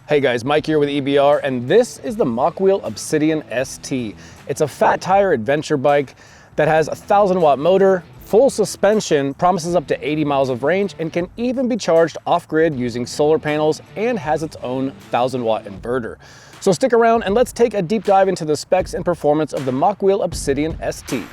Hey guys, Mike here with EBR, and this is the Mokwheel Obsidian ST. It's a fat tire adventure bike that has a 1,000-watt motor, full suspension, promises up to 80 miles of range, and can even be charged off-grid using solar panels, and has its own 1,000-watt inverter. So stick around and let's take a deep dive into the specs and performance of the Mokwheel Obsidian ST.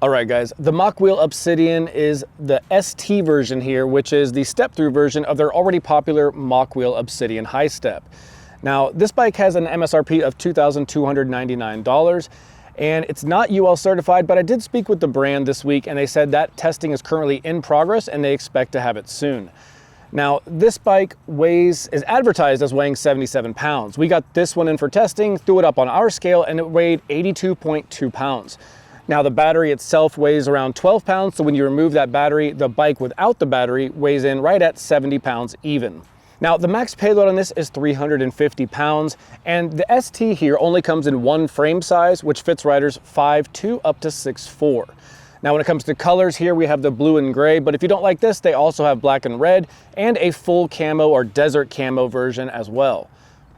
All right guys, the Mokwheel Obsidian is the ST version here, which is the step-through version of their already popular Mokwheel Obsidian High Step. Now, this bike has an MSRP of $2,299, and it's not UL certified, but I did speak with the brand this week and they said that testing is currently in progress and they expect to have it soon. Now, this bike is advertised as weighing 77 pounds. We got this one in for testing, threw it up on our scale, and it weighed 82.2 pounds. Now the battery itself weighs around 12 pounds, so when you remove that battery, the bike without the battery weighs in right at 70 pounds even. Now the max payload on this is 350 pounds, and the ST here only comes in one frame size, which fits riders 5'2" up to 6'4". Now when it comes to colors here, we have the blue and gray, but if you don't like this, they also have black and red, and a full camo or desert camo version as well.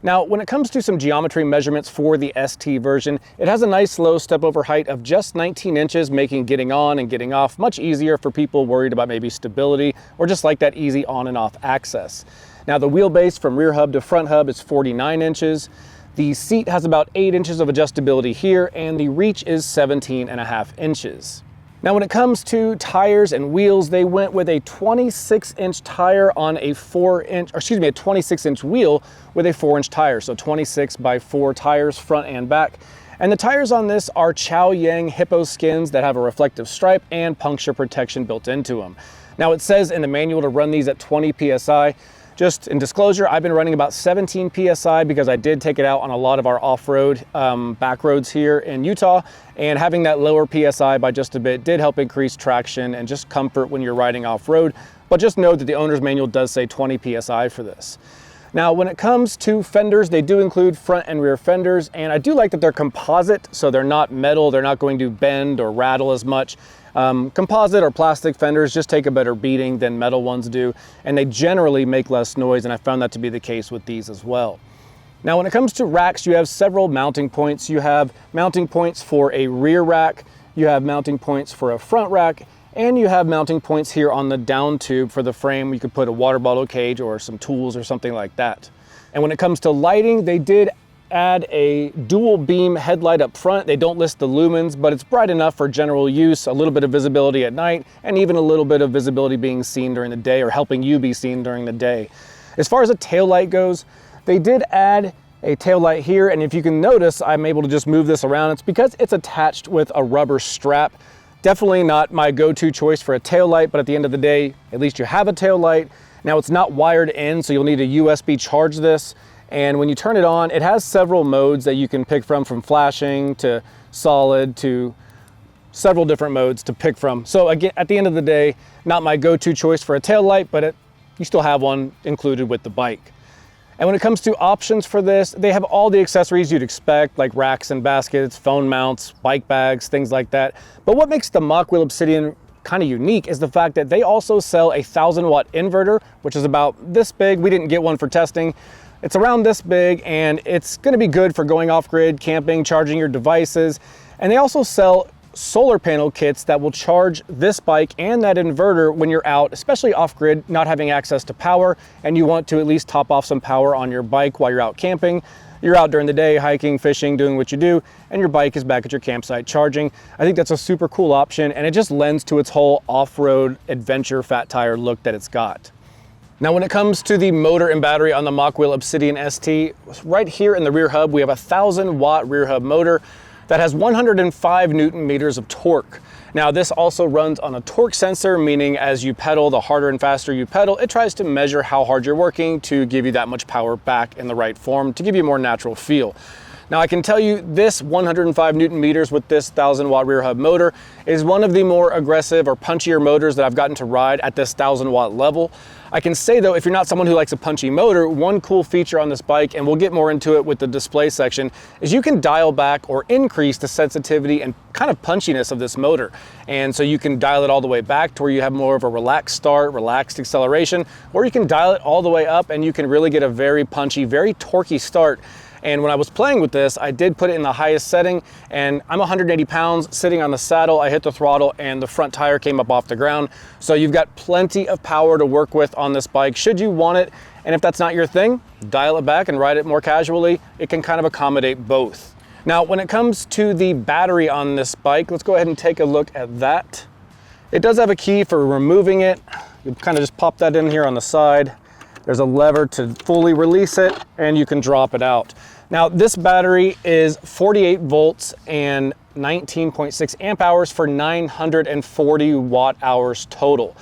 Now, when it comes to some geometry measurements for the ST version, it has a nice low step over height of just 19 inches, making getting on and getting off much easier for people worried about maybe stability or just like that easy on and off access. Now, the wheelbase from rear hub to front hub is 49 inches. The seat has about 8 inches of adjustability here, and the reach is 17.5 inches. Now, when it comes to tires and wheels, they went with a 26-inch tire on a 26-inch wheel with a 4-inch tire, so 26 by 4 tires front and back. And the tires on this are Chow Yang Hippo skins that have a reflective stripe and puncture protection built into them. Now, it says in the manual to run these at 20 PSI. Just in disclosure, I've been running about 17 PSI because I did take it out on a lot of our off-road back roads here in Utah, and having that lower PSI by just a bit did help increase traction and just comfort when you're riding off-road. But just know that the owner's manual does say 20 PSI for this. Now, when it comes to fenders, they do include front and rear fenders, and I do like that they're composite, so they're not metal, they're not going to bend or rattle as much. Composite or plastic fenders just take a better beating than metal ones do, and they generally make less noise, and I found that to be the case with these as well. Now, when it comes to racks, you have several mounting points. You have mounting points for a rear rack, you have mounting points for a front rack, and you have mounting points here on the down tube for the frame. You could put a water bottle cage or some tools or something like that. And when it comes to lighting, they did add a dual beam headlight up front. They don't list the lumens, but it's bright enough for general use, a little bit of visibility at night, and even a little bit of visibility being seen during the day or helping you be seen during the day. As far as a tail light goes, they did add a tail light here, and if you can notice, I'm able to just move this around. It's because it's attached with a rubber strap. Definitely not my go-to choice for a tail light, but at the end of the day, at least you have a tail light. Now, it's not wired in, so you'll need a USB charge this. And when you turn it on, it has several modes that you can pick from flashing to solid to several different modes to pick from. So again, at the end of the day, not my go-to choice for a tail light, but you still have one included with the bike. And when it comes to options for this, they have all the accessories you'd expect, like racks and baskets, phone mounts, bike bags, things like that. But what makes the Mokwheel Obsidian kind of unique is the fact that they also sell a 1,000-watt inverter, which is about this big. We didn't get one for testing. It's around this big, and it's going to be good for going off-grid, camping, charging your devices. And they also sell solar panel kits that will charge this bike and that inverter when you're out, especially off-grid, not having access to power, and you want to at least top off some power on your bike while you're out camping. You're out during the day, hiking, fishing, doing what you do, and your bike is back at your campsite charging. I think that's a super cool option, and it just lends to its whole off-road adventure fat tire look that it's got. Now, when it comes to the motor and battery on the Mokwheel Obsidian ST, right here in the rear hub, we have a 1,000-watt rear hub motor that has 105 Newton meters of torque. Now, this also runs on a torque sensor, meaning as you pedal, the harder and faster you pedal, it tries to measure how hard you're working to give you that much power back in the right form, to give you a more natural feel. Now, I can tell you this 105 Newton meters with this 1,000-watt rear hub motor is one of the more aggressive or punchier motors that I've gotten to ride at this 1,000-watt level. I can say though, if you're not someone who likes a punchy motor, one cool feature on this bike, and we'll get more into it with the display section, is you can dial back or increase the sensitivity and kind of punchiness of this motor. And so you can dial it all the way back to where you have more of a relaxed start, relaxed acceleration, or you can dial it all the way up and you can really get a very punchy, very torquey start. And when I was playing with this, I did put it in the highest setting, and I'm 180 pounds sitting on the saddle. I hit the throttle and the front tire came up off the ground. So you've got plenty of power to work with on this bike should you want it. And if that's not your thing, dial it back and ride it more casually. It can kind of accommodate both. Now, when it comes to the battery on this bike, let's go ahead and take a look at that. It does have a key for removing it. You kind of just pop that in here on the side. There's a lever to fully release it, and you can drop it out. Now, this battery is 48 volts and 19.6 amp hours for 940 watt hours total.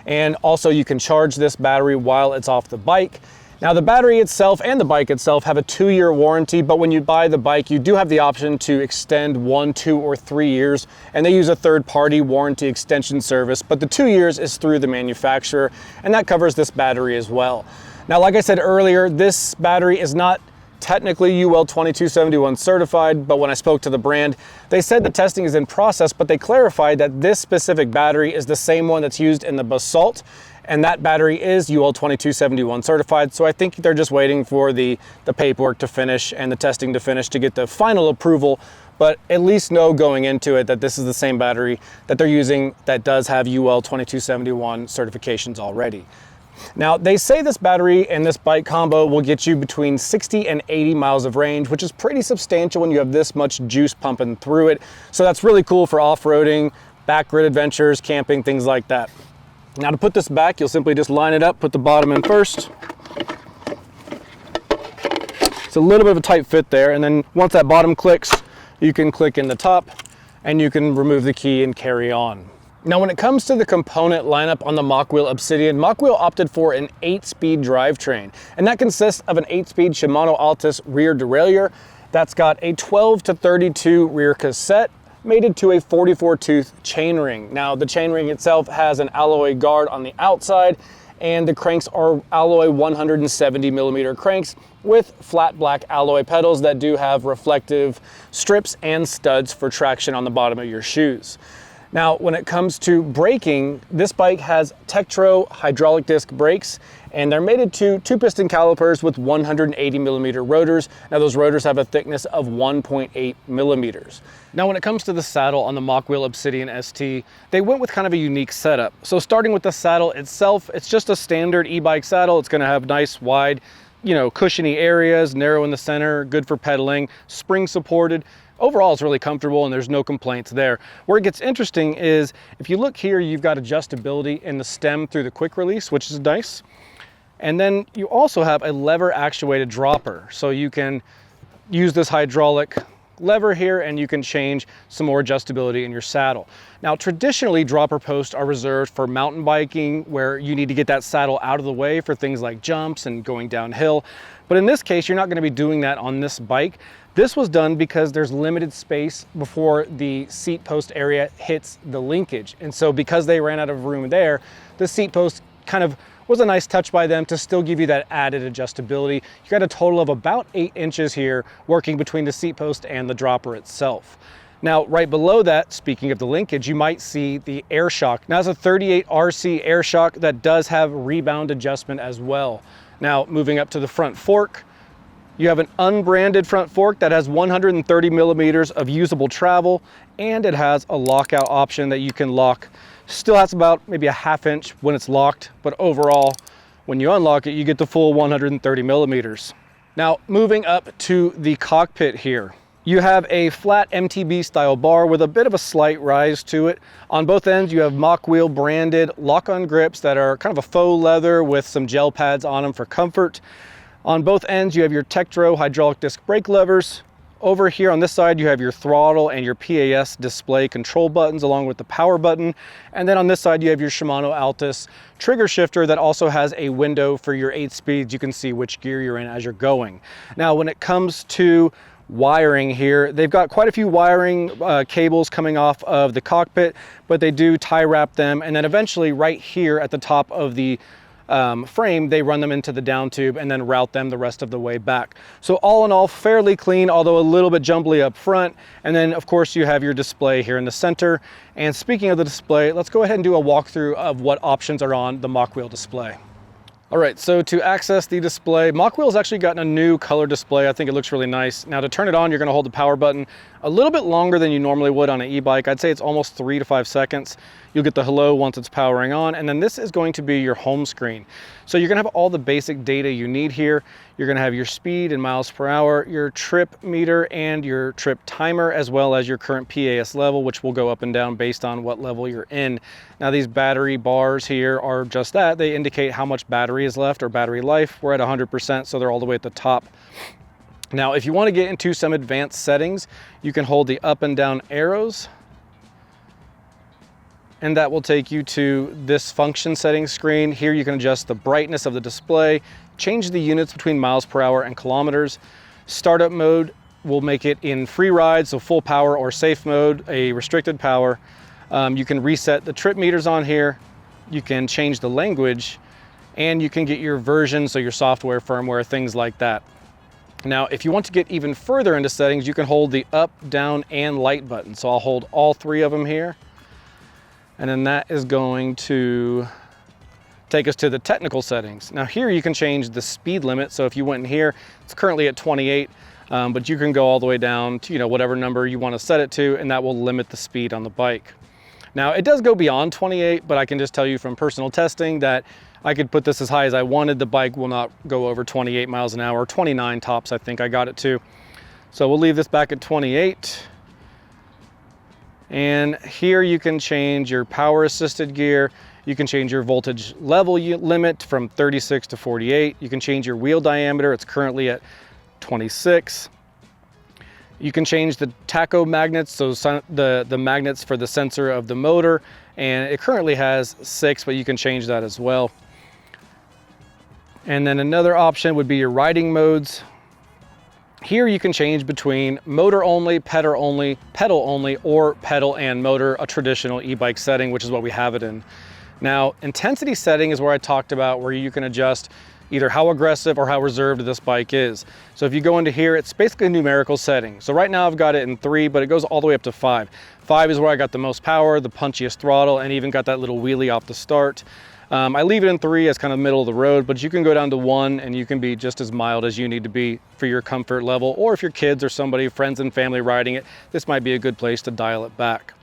And also you can charge this battery while it's off the bike. Now, the battery itself and the bike itself have a 2-year warranty, but when you buy the bike, you do have the option to extend 1, 2, or 3 years, and they use a third-party warranty extension service, but the 2 years is through the manufacturer, and that covers this battery as well. Now, like I said earlier, this battery is not technically UL 2271 certified, but when I spoke to the brand, they said the testing is in process, but they clarified that this specific battery is the same one that's used in the Basalt, and that battery is UL 2271 certified. So I think they're just waiting for the paperwork to finish and the testing to finish to get the final approval, but at least know going into it that this is the same battery that they're using that does have UL 2271 certifications already. Now, they say this battery and this bike combo will get you between 60 and 80 miles of range, which is pretty substantial when you have this much juice pumping through it. So that's really cool for off-roading, back-grid adventures, camping, things like that. Now, to put this back, you'll simply just line it up, put the bottom in first. It's a little bit of a tight fit there, and then once that bottom clicks, you can click in the top and you can remove the key and carry on. Now, when it comes to the component lineup on the Mokwheel Obsidian, Mokwheel opted for an 8-speed drivetrain, and that consists of an 8-speed Shimano Altus rear derailleur that's got a 12 to 32 rear cassette, mated to a 44-tooth chainring. Now, the chainring itself has an alloy guard on the outside, and the cranks are alloy 170 millimeter cranks with flat black alloy pedals that do have reflective strips and studs for traction on the bottom of your shoes. Now, when it comes to braking, this bike has Tektro hydraulic disc brakes, and they're mated to 2-piston calipers with 180 millimeter rotors. Now, those rotors have a thickness of 1.8 millimeters. Now, when it comes to the saddle on the Mokwheel Obsidian ST, they went with kind of a unique setup. So starting with the saddle itself, it's just a standard e-bike saddle. It's gonna have nice, wide, cushiony areas, narrow in the center, good for pedaling, spring supported. Overall, it's really comfortable and there's no complaints there. Where it gets interesting is if you look here, you've got adjustability in the stem through the quick release, which is nice. And then you also have a lever actuated dropper. So you can use this hydraulic lever here and you can change some more adjustability in your saddle. Now, traditionally, dropper posts are reserved for mountain biking where you need to get that saddle out of the way for things like jumps and going downhill. But in this case, you're not going to be doing that on this bike. This was done because there's limited space before the seat post area hits the linkage. And so because they ran out of room there, the seat post kind of was a nice touch by them to still give you that added adjustability. You got a total of about 8 inches here working between the seat post and the dropper itself. Now, right below that, speaking of the linkage, you might see the air shock. Now, it's a 38 RC air shock that does have rebound adjustment as well. Now, moving up to the front fork, you have an unbranded front fork that has 130 millimeters of usable travel, and it has a lockout option that you can lock. Still has about maybe a ½ inch when it's locked, but overall, when you unlock it, you get the full 130 millimeters. Now, moving up to the cockpit here, you have a flat MTB style bar with a bit of a slight rise to it. On both ends, you have Mokwheel branded lock-on grips that are kind of a faux leather with some gel pads on them for comfort. On both ends, you have your Tektro hydraulic disc brake levers. Over here on this side, you have your throttle and your PAS display control buttons along with the power button. And then on this side, you have your Shimano Altus trigger shifter that also has a window for your 8 speeds. You can see which gear you're in as you're going. Now, when it comes to wiring here, they've got quite a few wiring cables coming off of the cockpit, but they do tie wrap them. And then eventually right here at the top of the frame, they run them into the down tube and then route them the rest of the way back. So all in all, fairly clean, although a little bit jumbly up front. And then of course you have your display here in the center. And speaking of the display, let's go ahead and do a walkthrough of what options are on the Mokwheel display. All right, so to access the display, Mokwheel's actually gotten a new color display. I think it looks really nice. Now to turn it on, you're gonna hold the power button a little bit longer than you normally would on an e-bike. I'd say it's almost 3 to 5 seconds. You'll get the hello once it's powering on, and then this is going to be your home screen. So you're gonna have all the basic data you need here. You're gonna have your speed in miles per hour, your trip meter, and your trip timer, as well as your current PAS level, which will go up and down based on what level you're in. Now these battery bars here are just that. They indicate how much battery is left or battery life. We're at 100%, so they're all the way at the top. Now, if you want to get into some advanced settings, you can hold the up and down arrows, and that will take you to this function settings screen. Here you can adjust the brightness of the display, change the units between miles per hour and kilometers. Startup mode will make it in free ride, so full power or safe mode, a restricted power. You can reset the trip meters on here. You can change the language, and you can get your version, so your software, firmware, things like that. Now, if you want to get even further into settings, you can hold the up, down, and light button. So I'll hold all 3 of them here. And then that is going to take us to the technical settings. Now here you can change the speed limit. So if you went in here, it's currently at 28, but you can go all the way down to, whatever number you want to set it to, and that will limit the speed on the bike. Now it does go beyond 28, but I can just tell you from personal testing that I could put this as high as I wanted. The bike will not go over 28 miles an hour, 29 tops, I think I got it to. So we'll leave this back at 28. And here you can change your power assisted gear. You can change your voltage level limit from 36 to 48. You can change your wheel diameter. It's currently at 26. You can change the tacho magnets, so the magnets for the sensor of the motor, and it currently has 6, but you can change that as well. And then another option would be your riding modes. Here you can change between motor only, pedal only, or pedal and motor, a traditional e-bike setting, which is what we have it in. Now, intensity setting is where I talked about, where you can adjust either how aggressive or how reserved this bike is. So if you go into here, it's basically a numerical setting. So right now I've got it in 3, but it goes all the way up to 5. 5 is where I got the most power, the punchiest throttle, and even got that little wheelie off the start. I leave it in 3 as kind of middle of the road, but you can go down to 1 and you can be just as mild as you need to be for your comfort level. Or if your kids or somebody, friends and family riding it, this might be a good place to dial it back.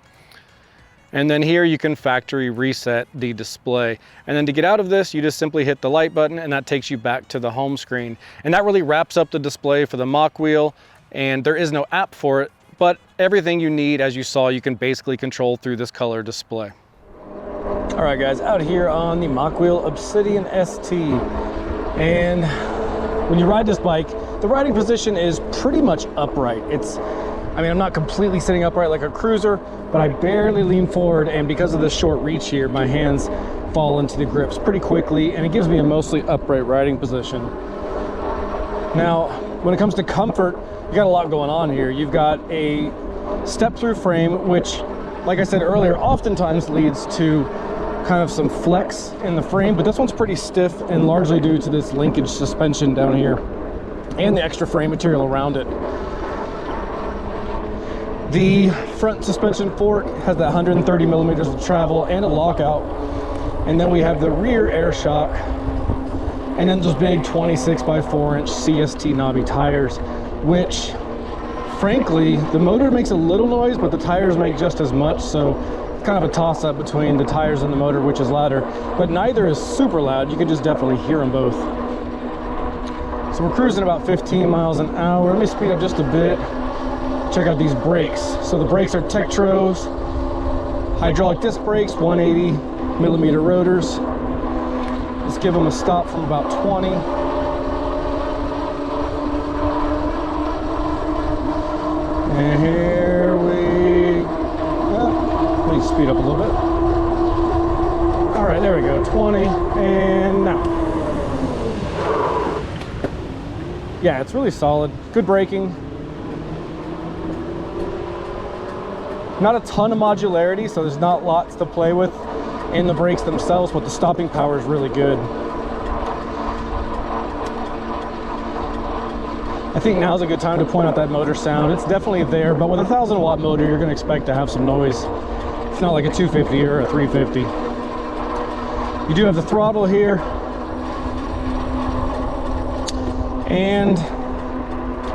And then here you can factory reset the display. And then to get out of this, you just simply hit the light button and that takes you back to the home screen. And that really wraps up the display for the Mokwheel. And there is no app for it, but everything you need, as you saw, you can basically control through this color display. All right, guys, out here on the Mokwheel Obsidian ST. And when you ride this bike, the riding position is pretty much upright. I'm not completely sitting upright like a cruiser, but I barely lean forward, and because of the short reach here, my hands fall into the grips pretty quickly, and it gives me a mostly upright riding position. Now, when it comes to comfort, you got a lot going on here. You've got a step-through frame, which, like I said earlier, oftentimes leads to kind of some flex in the frame, but this one's pretty stiff and largely due to this linkage suspension down here and the extra frame material around it. The front suspension fork has that 130 millimeters of travel and a lockout. And then we have the rear air shock, and then those big 26 by 4 inch CST knobby tires, which frankly, the motor makes a little noise, but the tires make just as much. So it's kind of a toss up between the tires and the motor, which is louder, but neither is super loud. You can just definitely hear them both. So we're cruising about 15 miles an hour. Let me speed up just a bit. Check out these brakes. So the brakes are Tektros, hydraulic disc brakes, 180 millimeter rotors. Let's give them a stop from about 20. And here we go. Let me speed up a little bit. All right, there we go, 20, and now. Yeah, it's really solid, good braking. Not a ton of modularity, so there's not lots to play with in the brakes themselves, but the stopping power is really good. I think now's a good time to point out that motor sound. It's definitely there, but with a 1,000-watt motor, you're going to expect to have some noise. It's not like a 250 or a 350. You do have the throttle here. And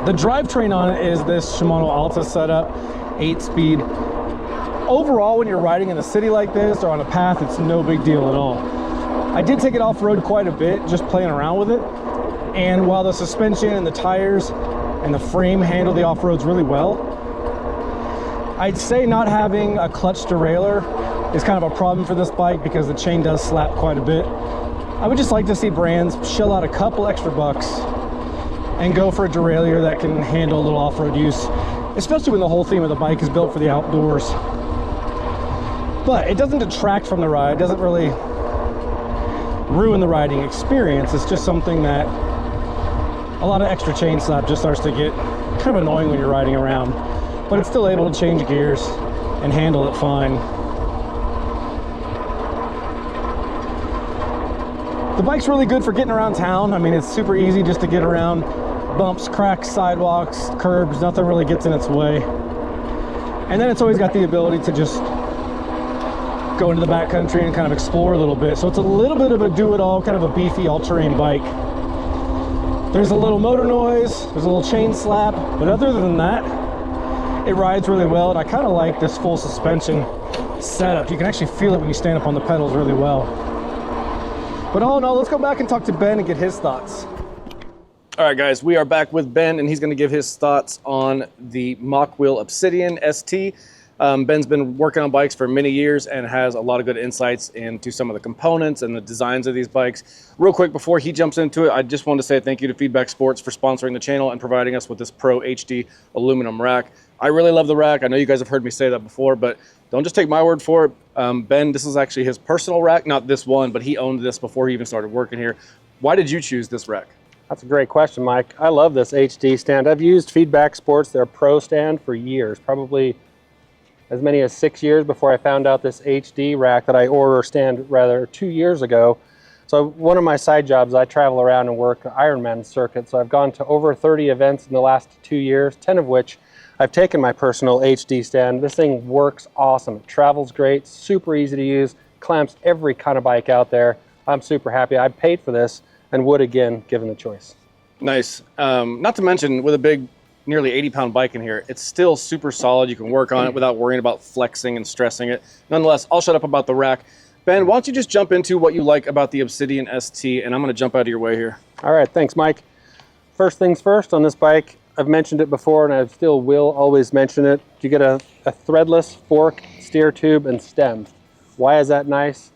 the drivetrain on it is this Shimano Alta setup, 8-speed. Overall, when you're riding in a city like this or on a path, it's no big deal at all. I did take it off-road quite a bit, just playing around with it. And while the suspension and the tires and the frame handle the off-roads really well, I'd say not having a clutch derailleur is kind of a problem for this bike because the chain does slap quite a bit. I would just like to see brands shell out a couple extra bucks and go for a derailleur that can handle a little off-road use, especially when the whole theme of the bike is built for the outdoors. But it doesn't detract from the ride, it doesn't really ruin the riding experience. It's just something that a lot of extra chain slap just starts to get kind of annoying when you're riding around, but it's still able to change gears and handle it fine. The bike's really good for getting around town. I mean, it's super easy just to get around bumps, cracks, sidewalks, curbs, nothing really gets in its way. And then it's always got the ability to just go into the backcountry and kind of explore a little bit. So it's a little bit of a do-it-all, kind of a beefy all-terrain bike. There's a little motor noise, there's a little chain slap, but other than that, it rides really well, and I kind of like this full suspension setup. You can actually feel it when you stand up on the pedals really well. But all in all, let's go back and talk to Ben and get his thoughts. All right, guys, we are back with Ben, and he's going to give his thoughts on the Mokwheel Obsidian ST. Ben's been working on bikes for many years and has a lot of good insights into some of the components and the designs of these bikes. Real quick, before he jumps into it, I just wanted to say thank you to Feedback Sports for sponsoring the channel and providing us with this Pro HD aluminum rack. I really love the rack. I know you guys have heard me say that before, but don't just take my word for it. Ben, this is actually his personal rack, not this one, but he owned this before he even started working here. Why did you choose this rack? That's a great question, Mike. I love this HD stand. I've used Feedback Sports, their Pro stand, for years, probably as many as 6 years before I found out this HD rack that I ordered, stand rather, 2 years ago. So one of my side jobs, I travel around and work Ironman circuit. So I've gone to over 30 events in the last 2 years, 10 of which I've taken my personal HD stand. This thing works awesome. It travels great, super easy to use, clamps every kind of bike out there. I'm super happy. I paid for this and would again, given the choice. Nice. Not to mention, with a big, nearly 80-pound bike in here, it's still super solid. You can work on it without worrying about flexing and stressing it. Nonetheless, I'll shut up about the rack. Ben, why don't you just jump into what you like about the Obsidian ST, and I'm going to jump out of your way here. All right, thanks, Mike. First things first, on this bike, I've mentioned it before, and I still will always mention it. You get a threadless fork, steer tube, and stem. Why is that nice?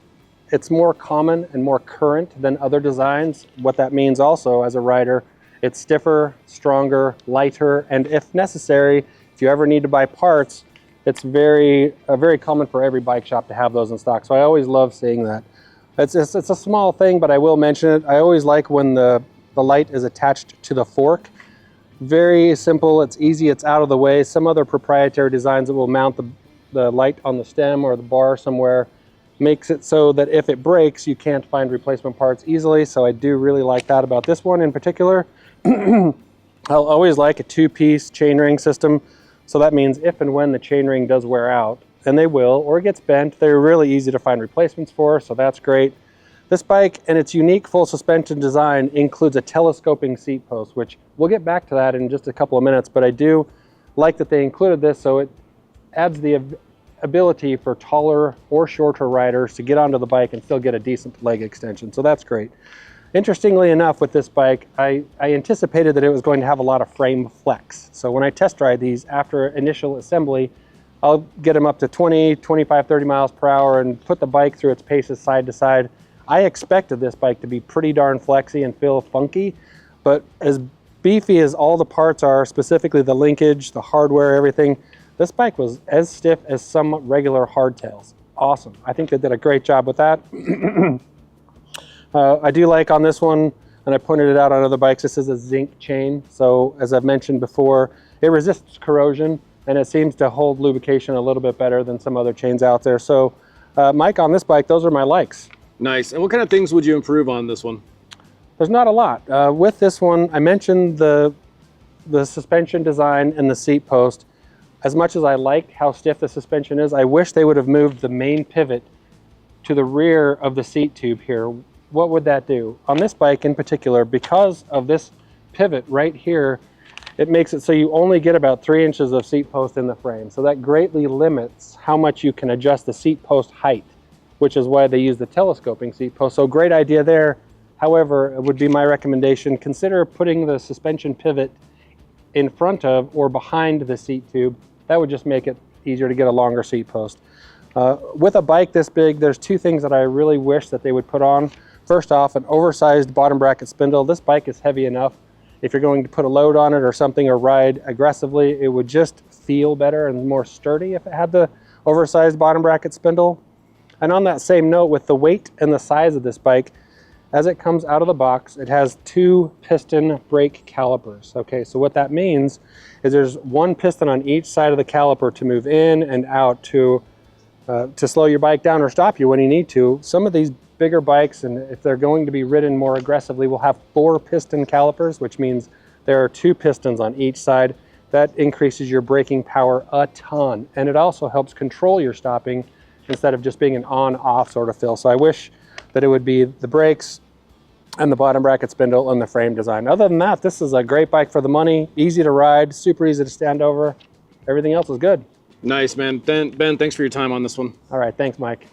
It's more common and more current than other designs. What that means also as a rider, it's stiffer, stronger, lighter, and if necessary, if you ever need to buy parts, it's very common for every bike shop to have those in stock. So I always love seeing that. It's a small thing, but I will mention it. I always like when the light is attached to the fork. Very simple, it's easy, it's out of the way. Some other proprietary designs that will mount the light on the stem or the bar somewhere makes it so that if it breaks, you can't find replacement parts easily. So I do really like that about this one in particular. I'll always like a two-piece chainring system. So that means if and when the chainring does wear out, and they will, or it gets bent, they're really easy to find replacements for, so that's great. This bike and its unique full suspension design includes a telescoping seat post, which we'll get back to that in just a couple of minutes, but I do like that they included this, so it adds the ability for taller or shorter riders to get onto the bike and still get a decent leg extension, so that's great. Interestingly enough, with this bike, I anticipated that it was going to have a lot of frame flex. So when I test ride these after initial assembly, I'll get them up to 20, 25, 30 miles per hour and put the bike through its paces side to side. I expected this bike to be pretty darn flexy and feel funky, but as beefy as all the parts are, specifically the linkage, the hardware, everything, this bike was as stiff as some regular hardtails. Awesome. I think they did a great job with that. I do like on this one, and I pointed it out on other bikes, this is a zinc chain. So as I've mentioned before, it resists corrosion and it seems to hold lubrication a little bit better than some other chains out there. So Mike, on this bike, those are my likes. Nice. And what kind of things would you improve on this one? There's not a lot. With this one, I mentioned the the suspension design and the seat post, as much as I liked how stiff the suspension is, I wish they would have moved the main pivot to the rear of the seat tube here. What would that do? On this bike in particular, because of this pivot right here, it makes it so you only get about 3 inches of seat post in the frame. So that greatly limits how much you can adjust the seat post height, which is why they use the telescoping seat post. So great idea there. However, it would be my recommendation, consider putting the suspension pivot in front of or behind the seat tube. That would just make it easier to get a longer seat post. With a bike this big, there's 2 things that I really wish that they would put on. First off, an oversized bottom bracket spindle. This bike is heavy enough. If you're going to put a load on it or something or ride aggressively, it would just feel better and more sturdy if it had the oversized bottom bracket spindle. And on that same note, with the weight and the size of this bike, as it comes out of the box, it has 2 piston brake calipers. Okay, so what that means is there's 1 piston on each side of the caliper to move in and out to slow your bike down or stop you when you need to. Some of these bigger bikes, and if they're going to be ridden more aggressively, will have 4 piston calipers, which means there are 2 pistons on each side. That increases your braking power a ton, and it also helps control your stopping instead of just being an on-off sort of feel. So I wish that it would be the brakes and the bottom bracket spindle and the frame design. Other than that, this is a great bike for the money, easy to ride, super easy to stand over. Everything else is good. Nice, man. Ben, thanks for your time on this one. All right, thanks, Mike.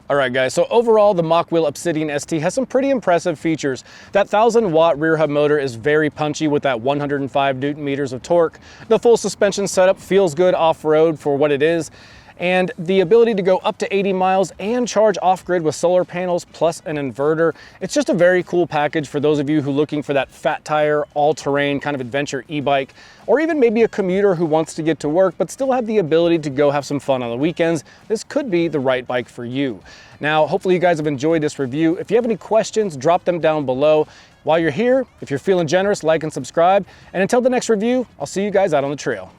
All right, guys, so overall, the Mokwheel Obsidian ST has some pretty impressive features. That 1,000-watt rear hub motor is very punchy with that 105 Newton meters of torque. The full suspension setup feels good off-road for what it is. And the ability to go up to 80 miles and charge off-grid with solar panels plus an inverter. It's just a very cool package for those of you who are looking for that fat tire, all-terrain kind of adventure e-bike, or even maybe a commuter who wants to get to work but still have the ability to go have some fun on the weekends. This could be the right bike for you. Now, hopefully you guys have enjoyed this review. If you have any questions, drop them down below. While you're here, if you're feeling generous, like and subscribe. And until the next review, I'll see you guys out on the trail.